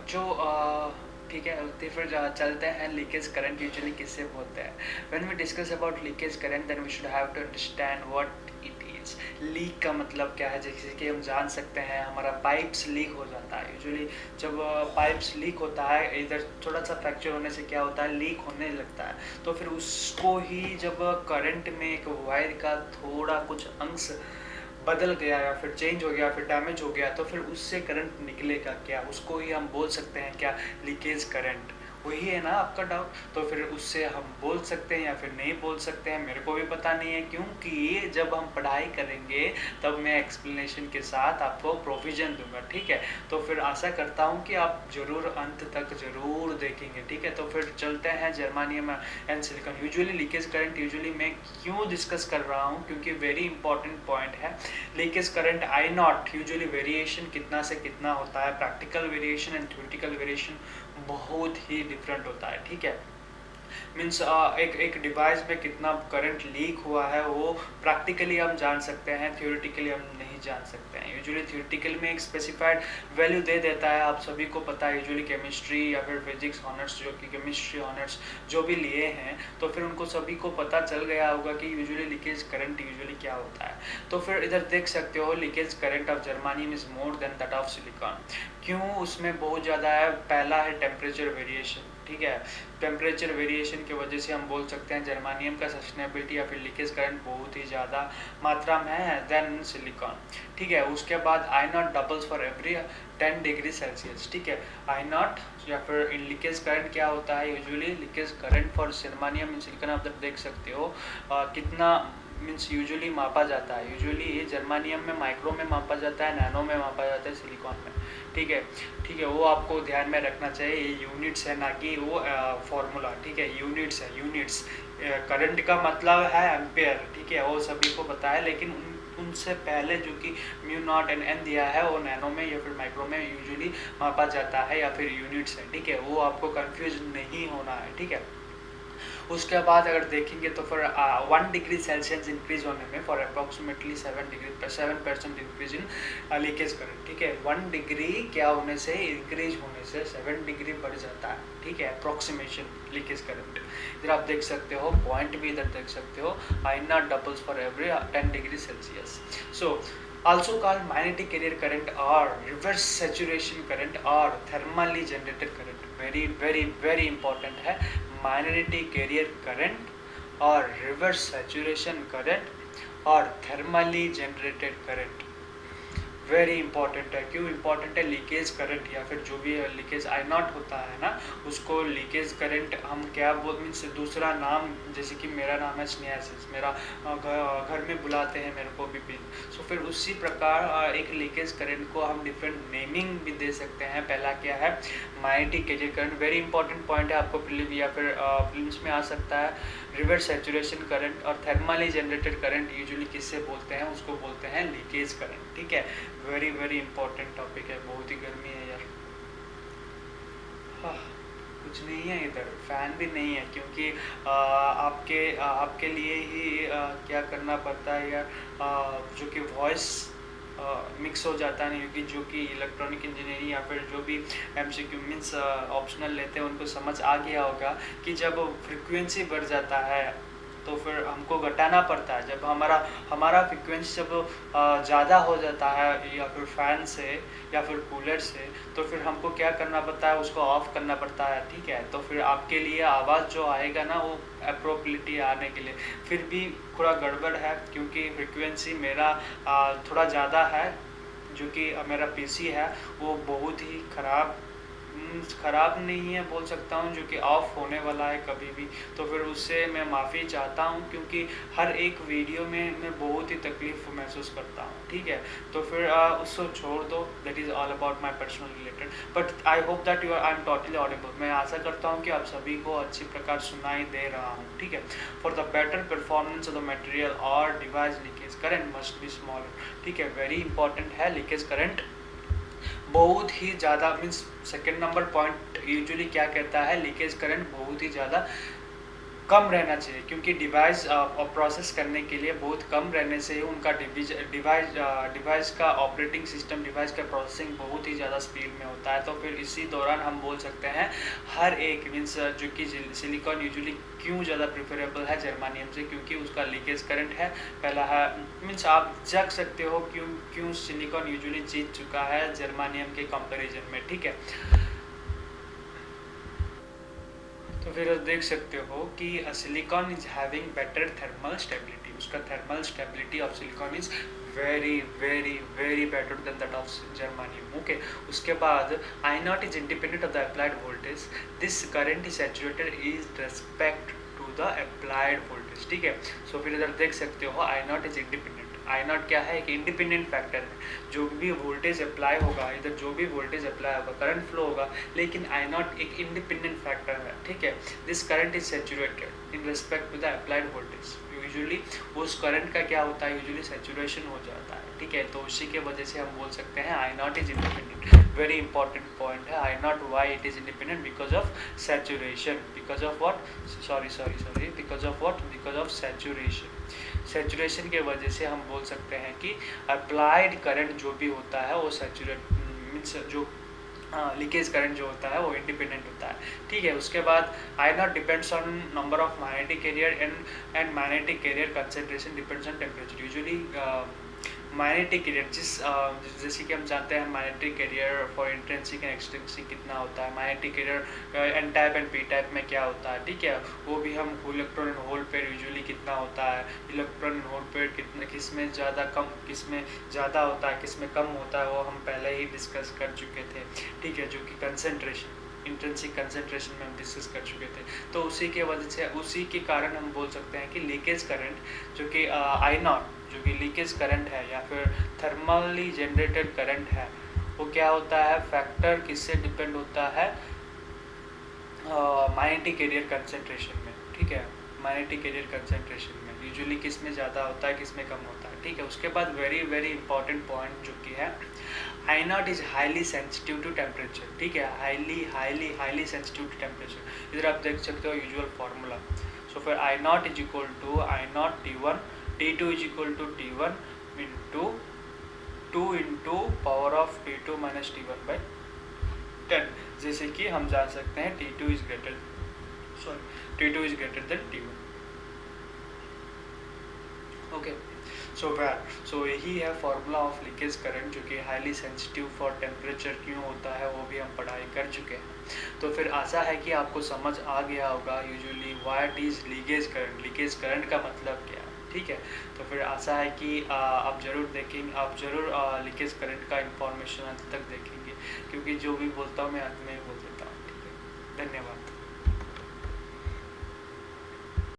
जो ठीक है, तो फिर चलते हैं लीकेज करंट यूजुअली किससे होता है। When we discuss about leakage current then we should have to understand what it is. Leak का मतलब क्या है, जैसे कि हम जान सकते हैं हमारा पाइप्स लीक हो जाता है। यूजुअली जब पाइप्स लीक होता है, इधर थोड़ा सा फ्रैक्चर होने से क्या होता है, लीक होने लगता है। तो फिर उसको ही जब करंट में एक वायर का थोड़ा कुछ अंश बदल गया या फिर चेंज हो गया, फिर डैमेज हो गया, तो फिर उससे करंट निकलेगा क्या, उसको ही हम बोल सकते हैं क्या, लीकेज करंट। वही है ना आपका डाउट। तो फिर उससे हम बोल सकते हैं या फिर नहीं बोल सकते हैं, मेरे को भी पता नहीं है, क्योंकि जब हम पढ़ाई करेंगे तब मैं एक्सप्लेनेशन के साथ आपको प्रोविजन दूंगा। ठीक है, तो फिर आशा करता हूँ कि आप जरूर अंत तक जरूर देखेंगे। ठीक है, तो फिर चलते हैं germanium and silicon. Usually leakage current usually मैं क्यों डिस्कस कर रहा हूँ, क्योंकि वेरी इंपॉर्टेंट पॉइंट है। Leakage current I naught usually variation कितना से कितना होता है, practical variation and theoretical variation बहुत ही डिफरेंट होता है। ठीक है, मीन्स एक डिवाइस में कितना करंट लीक हुआ है वो प्रैक्टिकली हम जान सकते हैं, थ्योरेटिकली हम नहीं जान सकते हैं। यूजुअली थ्योरेटिकल में एक स्पेसिफाइड वैल्यू दे देता है, आप सभी को पता है। यूजुअली केमिस्ट्री या फिर फिजिक्स ऑनर्स, जो कि केमिस्ट्री ऑनर्स जो भी लिए हैं, तो फिर उनको सभी को पता चल गया होगा कि यूजुअली लीकेज करंट यूजुअली क्या होता है। तो फिर इधर देख सकते हो, leakage current of germanium is more than that of silicon. क्यों, उसमें बहुत ज़्यादा है। पहला है टेम्परेचर वेरिएशन। ठीक है, टेम्परेचर वेरिएशन की वजह से हम बोल सकते हैं जर्मानियम का सस्टेनेबिलिटी या फिर लीकेज करंट बहुत ही ज़्यादा मात्रा में है देन सिलिकॉन। ठीक है, उसके बाद I naught doubles for every 10 degree Celsius. ठीक है, आई नॉट या फिर इन लीकेज करंट क्या होता है, usually leakage current for germanium in silicon आप देख सकते हो कितना मीन्स यूजुअली मापा जाता है। यूजुअली जर्मानियम में माइक्रो में मापा जाता है, नैनो में मापा जाता है, सिलिकॉन में। ठीक है, ठीक है, वो आपको ध्यान में रखना चाहिए। ये यूनिट्स है, ना कि वो फॉर्मूला। ठीक है, यूनिट्स है, यूनिट्स। करंट का मतलब है एम्पेयर। ठीक है, वो सभी को पता है, लेकिन उनसे पहले जो कि म्यू नॉट एंड एन दिया है वो नैनो में या फिर माइक्रो में यूजुअली मापा जाता है, या फिर यूनिट्स है। ठीक है, वो आपको कंफ्यूज नहीं होना है। ठीक है, उसके बाद अगर देखेंगे तो फिर 1 डिग्री सेल्सियस इंक्रीज होने में for approximately 7% increase in leakage current. ठीक है, 1 डिग्री क्या होने से, इंक्रीज होने से 7 डिग्री बढ़ जाता है। ठीक है, अप्रॉक्सीमेशन लीकेज करंट। इधर आप देख सकते हो, पॉइंट भी इधर देख सकते हो, I naught doubles for every 10 degree Celsius. So also called magnetic carrier current or reverse saturation current or thermally generated current। very very very important है, magnetic carrier current और reverse saturation current और thermally generated current। Very important है। क्यों important है, leakage current या फिर जो भी लीकेज आई नॉट होता है ना, उसको लीकेज करंट हम क्या बोल, मीन्स दूसरा नाम, जैसे कि मेरा नाम है स्नेहासिस, मेरा घर में बुलाते हैं मेरे को बिपिन। सो फिर उसी प्रकार एक लीकेज करंट को हम डिफरेंट नेमिंग भी दे सकते हैं। पहला क्या है, magnetic career current. Very important point है, आपको फिल्म या फिर फिल्म्स में आ सकता है। रिवर्स सैचुरेशन करंट और थर्मली जनरेटेड करंट यूजुअली किससे बोलते हैं, उसको बोलते हैं लीकेज करंट। ठीक है, वेरी वेरी इंपॉर्टेंट टॉपिक है। बहुत ही गर्मी है यार। हाँ, कुछ नहीं है इधर, फैन भी नहीं है, क्योंकि आपके लिए ही क्या करना पड़ता है यार, जो कि वॉइस मिक्स हो जाता है। क्योंकि जो कि इलेक्ट्रॉनिक इंजीनियरिंग या फिर जो भी एमसीक्यू मीन्स ऑप्शनल लेते हैं उनको समझ आ गया होगा कि जब फ्रिक्वेंसी बढ़ जाता है तो फिर हमको घटाना पड़ता है। जब हमारा फ्रिक्वेंसी जब ज़्यादा हो जाता है या फिर फ़ैन से या फिर कूलर से, तो फिर हमको क्या करना पड़ता है, उसको ऑफ करना पड़ता है। ठीक है, तो फिर आपके लिए आवाज़ जो आएगा ना, वो अप्रोप्रिएटली आने के लिए फिर भी थोड़ा गड़बड़ है, क्योंकि फ्रिक्वेंसी मेरा थोड़ा ज़्यादा है। जो कि मेरा पीसी है वो बहुत ही ख़राब नहीं है बोल सकता हूँ, जो कि ऑफ होने वाला है कभी भी। तो फिर उससे मैं माफ़ी चाहता हूँ, क्योंकि हर एक वीडियो में मैं बहुत ही तकलीफ महसूस करता हूँ। ठीक है, तो फिर उसको छोड़ दो, that is all about my personal related. But I hope that I am totally Audible. मैं आशा करता हूँ कि आप सभी को अच्छी प्रकार सुनाई दे रहा हूँ। ठीक है, for the better performance of the material और device leakage current must be smaller. ठीक है, वेरी इंपॉर्टेंट है लीकेज करंट, बहुत ही ज़्यादा। Means second number point usually क्या कहता है, लीकेज करंट बहुत ही ज़्यादा कम रहना चाहिए, क्योंकि डिवाइस प्रोसेस करने के लिए बहुत कम रहने से उनका डिवाइस का ऑपरेटिंग सिस्टम, डिवाइस का प्रोसेसिंग बहुत ही ज़्यादा स्पीड में होता है। तो फिर इसी दौरान हम बोल सकते हैं हर एक मीन्स जो कि सिलिकॉन यूजुअली क्यों ज़्यादा प्रेफरेबल है जर्मानियम से, क्योंकि उसका लीकेज करंट है पहला है, मीन्स आप जग सकते हो क्यों क्यों सिलिकॉन यूजुअली जीत चुका है जर्मानियम के कंपैरिजन में, ठीक है। तो फिर देख सकते हो कि silicon is having better thermal stability, उसका thermal stability of silicon is very very very better than that of germanium. Okay, उसके बाद I naught is independent of the applied voltage, this current is saturated is respect to the applied voltage, ठीक है। So फिर इधर देख सकते हो I naught is independent, I naught क्या है, एक इंडिपेंडेंट फैक्टर है, जो भी वोल्टेज अप्लाई होगा, इधर जो भी वोल्टेज अप्लाई होगा करंट फ्लो होगा, लेकिन आई नॉट एक इंडिपेंडेंट फैक्टर है, ठीक है। This current is saturated in respect to the applied voltage, usually उस करंट का क्या होता है, यूजुअली सैचुरेशन हो जाता है, ठीक है। तो उसी के वजह से हम बोल सकते हैं I naught is independent, very important point है I naught, why it is independent, because of saturation, because of what, sorry because of what, because of saturation. Saturation के वजह से हम बोल सकते हैं कि अप्लाइड करंट जो भी होता है वो सैचुरेट मीन्स जो लीकेज करंट जो होता है वो इंडिपेंडेंट होता है, ठीक है। उसके बाद I naught depends on number of magnetic carrier and magnetic carrier concentration depends on temperature. Usually magnetic carrier जैसे कि हम जानते हैं magnetic carrier for intrinsic and extrinsic कितना होता है, magnetic carrier N type and P type में क्या होता है, ठीक है। वो भी हम electron and hole pair usually कितना होता है, इलेक्ट्रॉन एंड होल पेयर कितना, किस में ज़्यादा कम, किस में ज़्यादा होता है, किस में कम होता है, वो हम पहले ही डिस्कस कर चुके थे, ठीक है। जो कि कंसंट्रेशन, इंट्रिंसिक कंसंट्रेशन में हम डिस्कस कर चुके थे। तो उसी के वजह से, उसी के कारण हम बोल सकते हैं कि लीकेज करंट जो कि आई नॉट, जो कि लीकेज करंट है या फिर थर्मली जनरेटेड करंट है, वो क्या होता है, फैक्टर किससे डिपेंड होता है, मैग्नेटिक कैरियर कंसंट्रेशन में, ठीक है। मैग्नेटिक कैरियर कंसंट्रेशन में यूजुअली किस में ज़्यादा होता है, किस में कम होता है, ठीक है। उसके बाद वेरी वेरी इंपॉर्टेंट पॉइंट जो कि है I naught is highly sensitive to temperature, ठीक है। हाईली सेंसिटिव टू टेम्परेचर, इधर आप देख सकते हो यूजुअल फार्मूला। सो फिर I naught is equal to I naught T1, T2 is equal to T1 into 2 into power of T2 minus T1 by 10, जैसे कि हम जान सकते हैं T2 इज greater than T1, okay. So यही है फॉर्मूला ऑफ लीकेज करंट, जो कि हाईली सेंसिटिव फॉर टेम्परेचर क्यों होता है वो भी हम पढ़ाई कर चुके हैं। तो फिर आशा है कि आपको समझ आ गया होगा usually what is leakage current, leakage current का मतलब क्या है, ठीक है। तो फिर आशा है कि आप ज़रूर देखेंगे, आप ज़रूर लीकेज करंट का इंफॉर्मेशन अंत तक देखेंगे, क्योंकि जो भी बोलता हूँ मैं अंत में बोल देता हूँ, ठीक है। धन्यवाद।